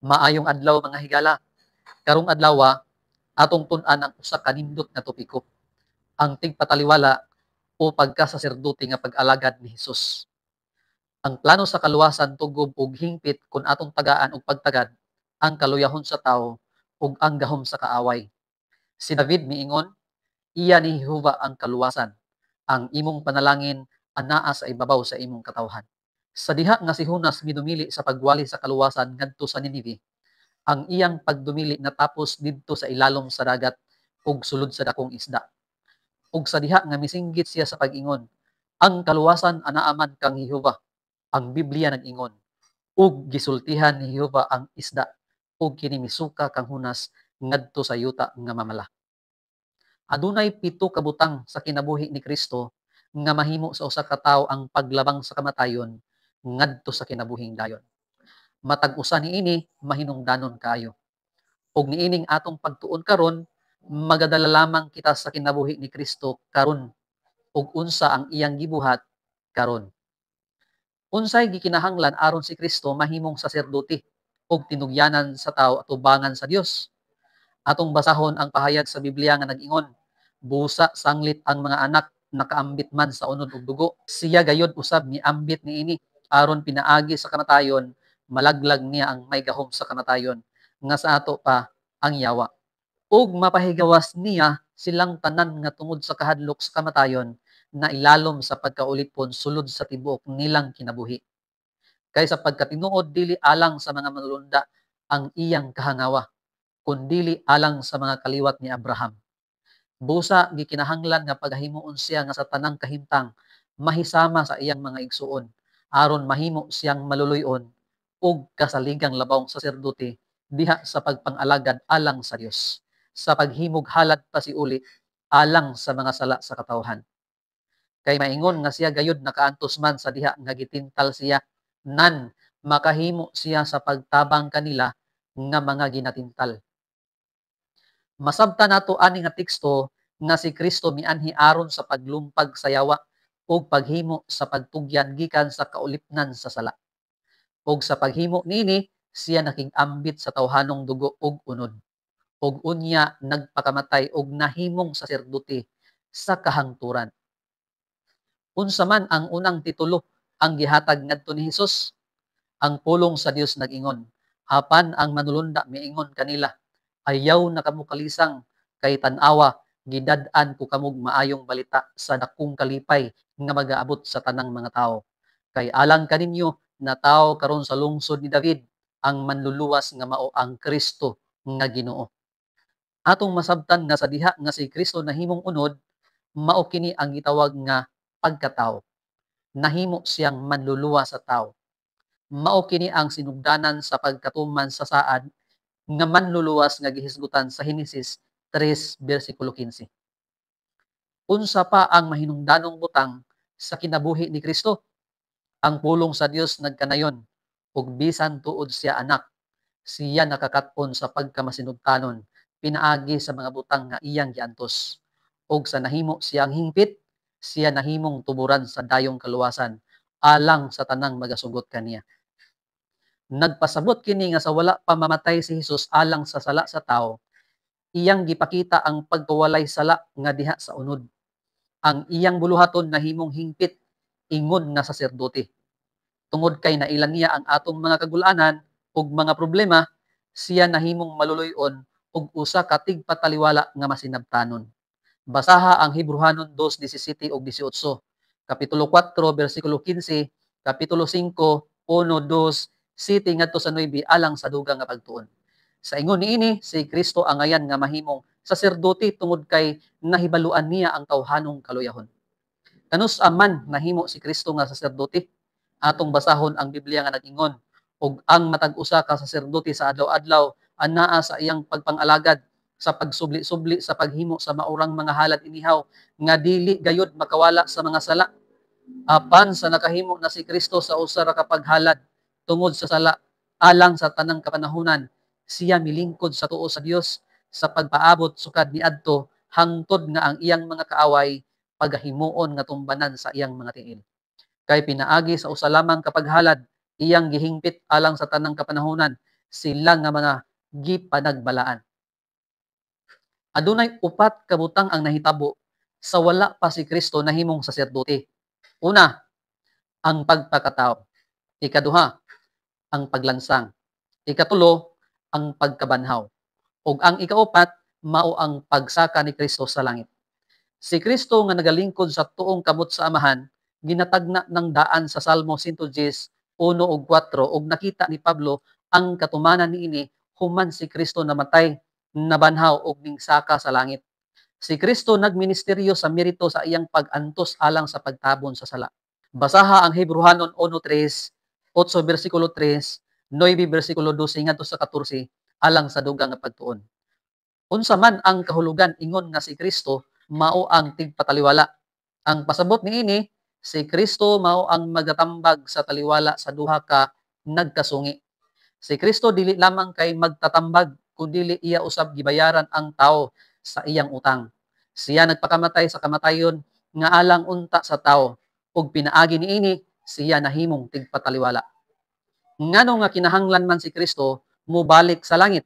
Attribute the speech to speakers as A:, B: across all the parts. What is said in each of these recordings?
A: Maayong adlaw mga higala. Karong adlaw atong tun-an ang usa ka nindot nga topiko, ang tigpataliwala o pagkasaserdote nga pag-alagad ni Hesus. Ang plano sa kaluwasan tugob og hingpit kun atong tagaan og pagtagad ang kaluyahon sa tawo ug ang gahom sa kaaway. Si David miingon, iya ni Jehova ang kaluwasan. Ang imong panalangin anaa sa ibabaw sa imong katawhan. Sa diha nga si Jonas midumili sa pagwali sa kaluwasan ngadto sa Ninive, ang iyang pagdumili natapos didto sa ilalom sa dagat ug sulod sa dakong isda. Ug sa diha nga misinggit siya sa pag-ingon, ang kaluwasan anaa man kang Jehova. Ang Biblia nag-ingon, ug gisultihan ni Jehova ang isda ug kini misuka kang Jonas ngadto sa yuta nga mamala. Adunay 7 ka butang sa kinabuhi ni Kristo nga mahimo sa usa ka tawo ang paglabang sa kamatayon ngadto sa kinabuhing dayon. Matag usa niini mahinungdanon kaayo. Ug niining atong pagtuon karon, magadala lamang kita sa kinabuhi ni Kristo karon ug unsa ang iyang gibuhat karon. Unsay gikinahanglan aron si Kristo mahimong saserdote ug tinugyanan sa tawo atubangan sa Dios. Atong basahon ang pahayag sa Biblia nga nag-ingon, busa sanglit ang mga anak nakaambit man sa unod ug dugo. Siya gayud usab miambit niini aron pinaagi sa kamatayon, malaglag niya ang may gahom sa kamatayon nga sa ato pa ang yawa. Ug mapahigawas niya silang tanan nga tungod sa kahadlok sa kamatayon na ilalom sa pagkaulipon sulod sa tibuok nilang kinabuhi. Kay sa pagkatinuod dili alang sa mga manulunda ang iyang kahangawa, kundili alang sa mga kaliwat ni Abraham. Busa gikinahanglan nga paghimuon siya nga sa tanang kahimtang mahisama sa iyang mga igsuon aron mahimo siyang maluluyon ug kasaligang labaw sa saserdote diha sa pagpang-alagad alang sa Dios, sa paghimog halad pasiuli alang sa mga sala sa katawhan. Kay maingon nga siya gayud nakaantos man sa diha nga gitintal siya, nan makahimo siya sa pagtabang kanila nga mga ginatintal. Masabtan nato ani nga teksto nga si Kristo mianhi aron sa paglumpag sa yawa ug paghimo sa pagtugyan gikan sa kaulipnan sa sala. Ug sa paghimo nini siya nakig-ambit sa tawhanong dugo ug unod. Ug unya nagpakamatay ug nahimong saserdote sa kahangturan. Unsa man ang unang titulo ang gihatag ngadto ni Hesus? Ang pulong sa Dios nag-ingon, apan ang manulunda miingon kanila, ayaw na kamo kalisang kay tan-awa gidad-an ko kamog maayong balita sa dakong kalipay nga magaabot sa tanang mga tao. Kay alang kaninyo na tao karon sa lungsod ni David ang manluluwas nga mao ang Kristo nga Ginoo. Atong masabtan nga sa diha nga si Kristo nahimong unod, mao kini ang gitawag nga pagkatao. Nahimo siyang manluluwas sa tao. Mao kini ang sinugdanan sa pagkatuman sa saad nga manluluwas nga gihisgutan sa Henesis 3 bersikulo 15. Unsa pa ang mahinungdanong butang sa kinabuhi ni Kristo? Ang pulong sa Dios nagkanayon ug bisan tuod siya anak, siya nakakatpon sa pagkamasinugtanon pinaagi sa mga butang nga iyang giantos. Ug sa nahimo siyang hingpit, siya nahimong tuburan sa dayong kaluwasan alang sa tanang magasugot kaniya. Nagpasabot kini nga sa wala pa mamatay si Hesus alang sa sala sa tao, iyang gipakita ang pagkawalay sala nga diha sa unod. Ang iyang buluhaton nahimong hingpit ingon nga saserdote. Tungod kay nailan niya ang atong mga kagul-anan ug mga problema, siya nahimong maluluyon ug usa ka tigpataliwala nga masinabtanon. Basaha ang Hebrehanon 2:17 ug 18, Kapitulo 4, bersikulo 15, Kapitulo 5, 1, 2, 7 ngadto sa 9 alang sa dugang nga pagtuon. Sa ingon niini si Kristo ang ayan nga mahimong saserdote tungod kay nahibaluan niya ang tawhanong kaluyahon. Kanus aman nahimo si Kristo nga saserdote? Atong basahon ang Biblia nga nag-ingon, ug ang matag usa ka saserdote sa adlaw-adlaw anaa sa iyang pagpang-alagad sa pagsubli-subli sa paghimo sa maurang mga halad inihaw nga dili gayud makawala sa mga sala. Apan sa nakahimo na si Kristo sa usa ra ka paghalad tungod sa sala alang sa tanang kapanahunan, siya milingkod sa tuo sa Dios sa pagpaabot sukad niadto hangtod nga ang iyang mga kaaway pagahimuon nga tumbanan sa iyang mga tiil. Kay pinaagi sa usa lamang kapaghalad, iyang gihingpit alang sa tanang kapanahunan, sila nga mga gipanagbalaan. Adunay upat ka butang ang nahitabo sa wala pa si Kristo nahimong saserdote. Una, ang pagpakatao. Ikaduha, ang paglansang. Ikatulo, ang pagkabanhaw. Ug ang ikaupat, mao ang pagsaka ni Kristo sa langit. Si Kristo nga nagalingkod sa tuong kamot sa Amahan, ginatagna ng daan sa Salmo 110, 1 ug 4 ug nakita ni Pablo ang katumanan niini human si Kristo namatay, nabanhaw ug ningsaka sa langit. Si Kristo nagministeryo sa merito sa iyang pag-antos alang sa pagtabon sa sala. Basaha ang Hebrehanon 1:3, 8 bersikulo 3, 9 bersikulo 12 ngadto sa 14 alang sa dugang nga pagtuon. Unsa man ang kahulugan ingon nga si Kristo mao ang tigpataliwala. Ang pasabot niini, si Kristo mao ang magatambag sa taliwala sa duha ka nagkasungi. Si Kristo dili lamang kay magtatambag kundi iya usab gibayaran ang tao sa iyang utang. Siya nagpakamatay sa kamatayon nga alang unta sa tao ug pinaagi niini siya nahimong tigpataliwala. Ngano nga kinahanglan man si Kristo mubalik sa langit?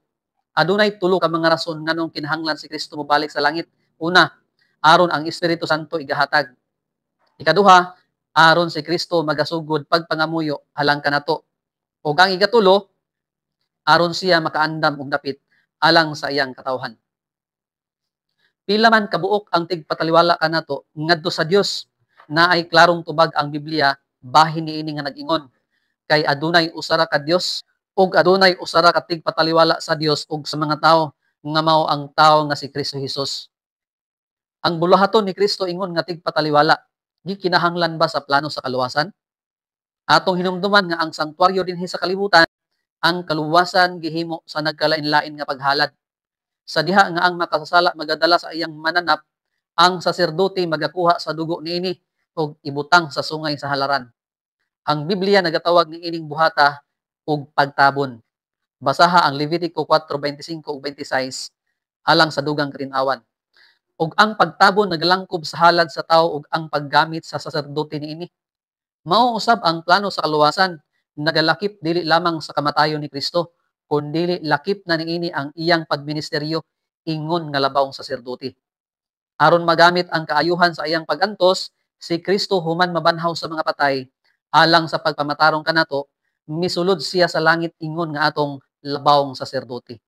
A: Adunay tulo ka mga rason nganong kinahanglan si Kristo mobalik sa langit. Una, aron ang Espiritu Santo igahatag. Ikaduha, aron si Kristo magasugod pagpangamuyo halang kanato. Ug ang ikatulo, aron siya makaandam og dapit alang sa iyang katawhan. Pila man kabuok ang tigpataliwala kanato ngadto sa Dios, naay klarong tubag ang Biblia bahin niini nga nag-ingon kay adunay usara ka Dios ug adunay usara ka tigpataliwala sa Dios ug sa mga tawo nga mao ang tawo nga si Kristo Hesus. Ang buluhaton ni Kristo ingon nga tigpataliwala, gikinahanglan ba sa plano sa kaluwasan? Atong hinumduman nga ang sanktuaryo dinhi sa kalibutan, ang kaluwasan gihimo sa nagkalain-lain nga paghalad. Sa diha nga ang makasasala magadala sa iyang mananap, ang saserdote magakuha sa dugo niini ug ibutang sa sungay sa halaran. Ang Biblia nagatawag ni ining buhata ug pagtabon. Basaha ang Levitico 4:25 ug 26 alang sa dugang katin-awan. Ug ang pagtabon naglangkob sa halad sa tao ug ang paggamit sa saserdote niini. Mao usab ang plano sa kaluwasan, nagalakip dili lamang sa kamatayon ni Kristo, kundi lakip na niini ang iyang pagministeryo ingon nga labawng saserdote. Aron magamit ang kaayuhan sa iyang pag-antos, si Kristo human mabanhaw sa mga patay alang sa pagpamatarong kanato, misulod siya sa langit ingon nga atong labawng saserdote.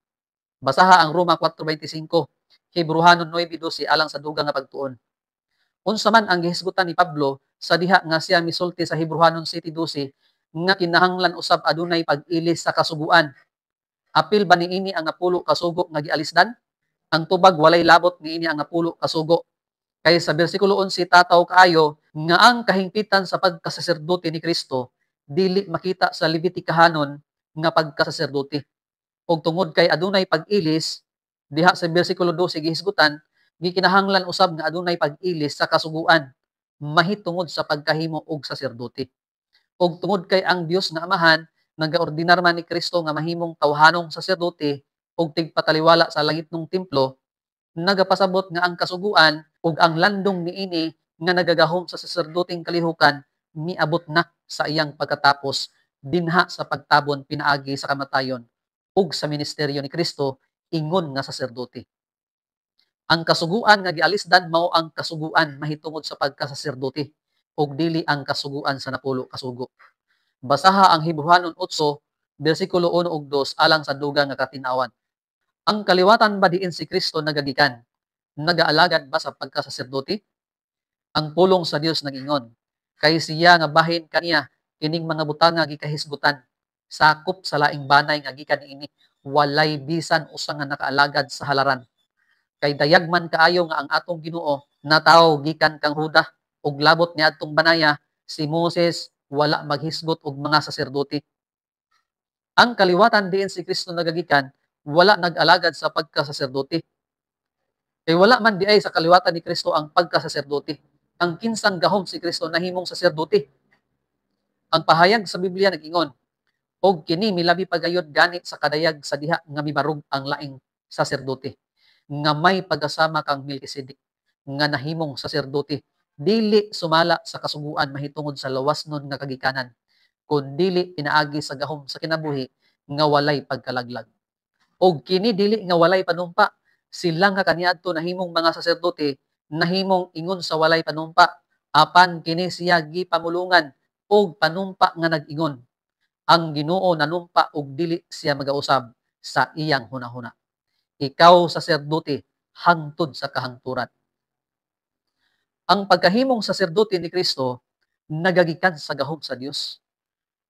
A: Basaha ang Roma 4:25, Hebrehanon 9:12 alang sa dugang nga pagtuon. Unsa man ang gihisgutan ni Pablo sa diha nga siya misulti sa Hebrehanon 7:12 nga kinahanglan usab adunay pag-ilis sa kasuguan. Apil ba niini ang napulo kasugo nga gialisdan? Ang tubag walay labot niini ang napulo kasugo. Kay sa bersikulo 11 tataw kaayo nga ang kahingpitan sa pagkasaserdote ni Kristo dili makita sa Levitikahanon nga pagkasaserdote. Ug tungod kay adunay pag-ilis diha sa bersikulo 12 gihisgutan, gikinahanglan usab nga adunay pag-ilis sa kasuguan mahitungod sa pagkahimo og saserdote. Ug tungod kay ang Dios nga Amahan nagaordinar man ni Kristo nga mahimong tawhanong saserdote ug tigpataliwala sa langitnong templo, nagapasabot nga ang kasuguan ug ang landong niini nga nagagahom sa saserdoteng kalihukan miabot na sa iyang pagkatapos dinha sa pagtabon pinaagi sa kamatayon ug sa ministeryo ni Kristo ingon nga saserdote. Ang kasuguan nga gialisdan mao ang kasuguan mahitungod sa pagkasaserdote ug dili ang kasuguan sa napulo kasugo. Basaha ang Hebrehanon 8 bersikulo 1 ug 2 alang sa dugang nga katin-awan. Ang kaliwatan ba diin si Kristo nagagikan? Nagaalagad ba sa pagkasaserdote? Ang pulong sa Dios nag-ingon, kay siya nga bahin kaniya kining mga butang nga gikahisgutan, sakop sa laing banay nga gikan niini, walay bisan usa nga nakaalagad sa halaran. Kay dayag man kaayo nga ang atong Ginoo natawo gikan kang Huda ug labot niadtong banaya si Moses wala maghisgot og mga saserdote. Ang kaliwatan diin si Kristo nagagikan, wala nag-alagad sa pagkasaserdote. Kay wala man di ay sa kaliwatan ni Kristo ang pagkasaserdote. Ang kinsang gahom si Kristo nahimong saserdote. Ang pahayag sa Biblia nag-ingon, og kini milabi pagayod ganit sa kadayag sa diha nga mibarug ang laing saserdote, nga may pagasama kang Melkisedek, nga nahimong saserdote, dili sumala sa kasuguan mahitungod sa lawasnon nga kagikanan, kun dili pinaagi sa gahom sa kinabuhi nga walay pagkalaglag. Og kini dili nga walay panumpa, sila nga kaniadto nahimong mga saserdote nahimong ingon sa walay panumpa apan kini siya gipamulungan og panumpa nga nag-ingon. Ang Ginoo nanumpa og dili siya magausab sa iyang hunahuna. Ikaw saserdote hangtod sa kahangturan. Ang pagkahimong saserdote ni Kristo nagagikan sa gahom sa Dios.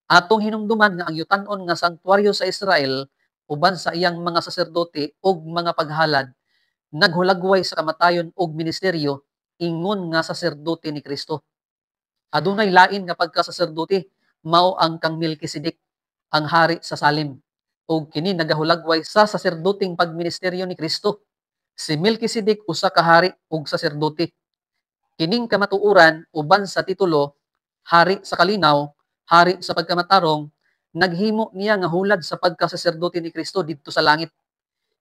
A: Atong hinumduman nga ang yutan-on nga sanktuaryo sa Israel uban sa iyang mga saserdote ug mga paghalad naghulagway sa kamatayon ug ministeryo ingon nga saserdote ni Kristo. Adunay lain nga pagkasaserdote mao ang kang Melkisedek, ang hari sa Salem. Ug kini nagahulagway sa saserdoting pagministeryo ni Kristo. Si Melkisedek usa ka hari ug saserdote. Kining kamatuoran uban sa titulo hari sa kalinaw, hari sa pagkamatarong, naghimo niya nga hulad sa pagkasaserdote ni Kristo didto sa langit.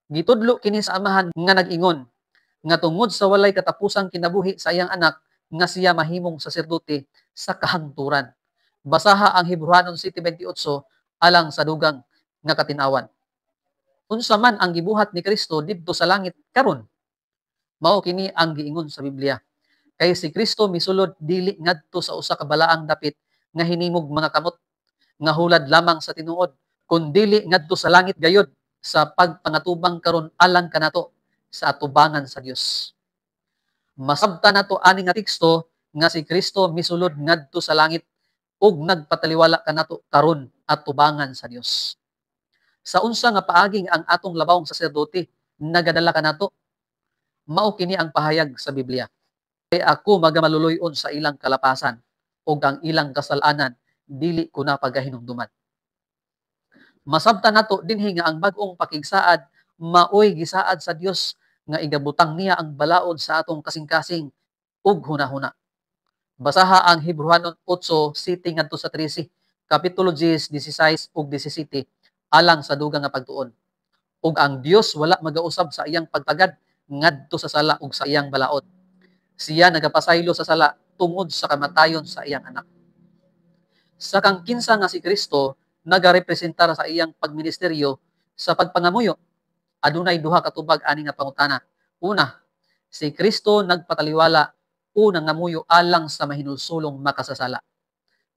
A: Gitudlo kini sa amahan nga nag-ingon nga tungod sa walay katapusang kinabuhi sa iyang anak nga siya mahimong saserdote sa kahangturan. Basaha ang Hebrewanon 7:28 alang sa dugang nga katinawan. Unsa man ang gibuhat ni Kristo didto sa langit karon? Mao kini ang giingon sa Biblia. Kay si Kristo misulod dili ngadto sa usa ka balaang dapit nga hinimog mga kamot nga hulad lamang sa tinuod, kun dili ngadto sa langit gayod sa pagpangatubang karon alang kanato sa atubangan sa Dios. Masabtan nato ani nga teksto nga si Kristo misulod ngadto sa langit ug nagpataliwala kanato karon atubangan sa Dios. Sa unsa nga paaging ang atong labawong saserdote nagadala kanato? Mao kini ang pahayag sa Biblia. Kay ako magamaluluyon sa ilang kalapasan ug ang ilang kasalanan dili ko na pagahinumduman. Masabtan nato dinhi nga ang bag-ong pakigsaad maoy gisaad sa Dios nga igabutang niya ang balaod sa atong kasing-kasing ug hunahuna. Basaha ang Hebrewanon 8:7 ngadto sa 13, kapitulo 10, 16 ug 17 alang sa dugang nga pagtuon. Ug ang Dios wala magausab sa iyang pagpagad ngadto sa sala ug sa iyang balaod. Siya nagapasaylo sa sala tungod sa kamatayon sa iyang anak. Sa kang kinsa nga si Kristo nagarepresentar sa iyang pagministeryo sa pagpangamuyo, adunay duha ka tubag ani nga pangutana. Una, si Kristo nagpataliwala o nangamuyo alang sa mahinulsulong makasasala.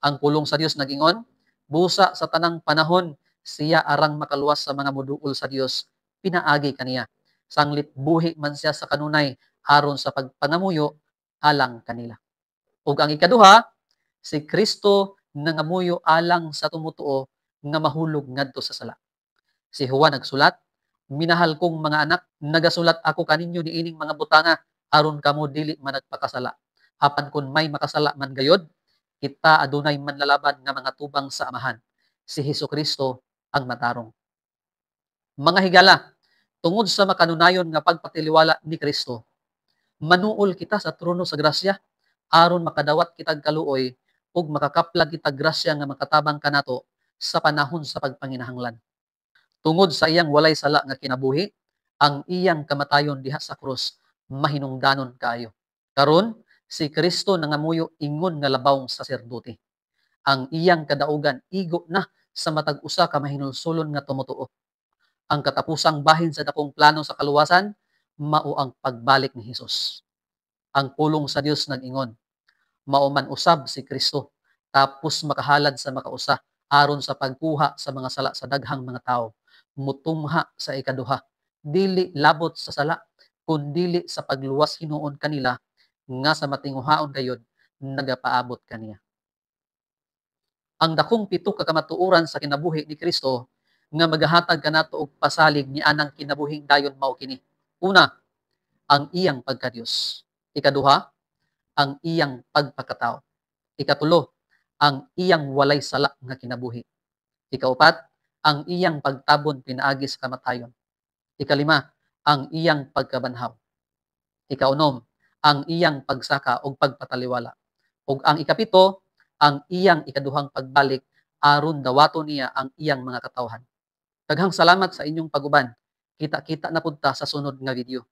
A: Ang pulong sa Dios nag-ingon, busa sa tanang panahon siya arang makaluwas sa mga moduol sa Dios, pinaagi kaniya. Sanglit buhi man siya sa kanunay aron sa pagpangamuyo alang kanila. Ug ang ikaduha, si Kristo nangamuyo alang sa tumutuo nga mahulog ngadto sa sala. Si Juan nagsulat, minahal kong mga anak, nagasulat ako kaninyo niining mga butanga aron kamo dili man nagpakasala. Apan kun may makasala man gayod, kita adunay manlalaban nga mga tubang sa amahan. Si Hesukristo ang matarong. Mga higala, tungod sa makanunayon nga pagpatiliwala ni Kristo, manuol kita sa trono sa grasya aron makadawat kitag kaluoy ug makakaplag kitag grasya nga makatabang kanato sa panahon sa pagpanginahanglan. Tungod sa iyang walay sala nga kinabuhi, ang iyang kamatayon diha sa krus mahinungdanon kaayo. Karon si Kristo nangamuyo ingon nga labawong saserdote. Ang iyang kadaugan igo na sa matag usa ka mahinulsulon nga tumutuo. Ang katapusang bahin sa dakong plano sa kaluwasan mao ang pagbalik ni Hesus. Ang pulong sa Dios nag-ingon, mao man usab si Kristo tapos makahalad sa makausa aron sa pagkuha sa mga sala sa daghang mga tawo. Mutumha sa ikaduha, dili labot sa sala, kundili sa pagluwas hinuon kanila nga sa matinguhaon gayud nagapaabot kaniya. Ang dakong pito ka kamatuoran sa kinabuhi ni Kristo nga magahatag kanato og pasalig ni anang kinabuhing dayon mao kini. Una, ang iyang pagka-Dios. Ikaduha, ang iyang pagpakatao. Ikatulo, ang iyang walay sala nga kinabuhi. Ikaupat, ang iyang pagtabon pinaagi sa kamatayon. Ikalima, ang iyang pagkabanhaw. Ikaunom, ang iyang pagsaka o pagpataliwala. Ug ang ikapito, ang iyang ikaduhang pagbalik aron dawaton niya ang iyang mga katawhan. Daghang salamat sa inyong paguban. Kita-kita na pud ta sa sunod nga video.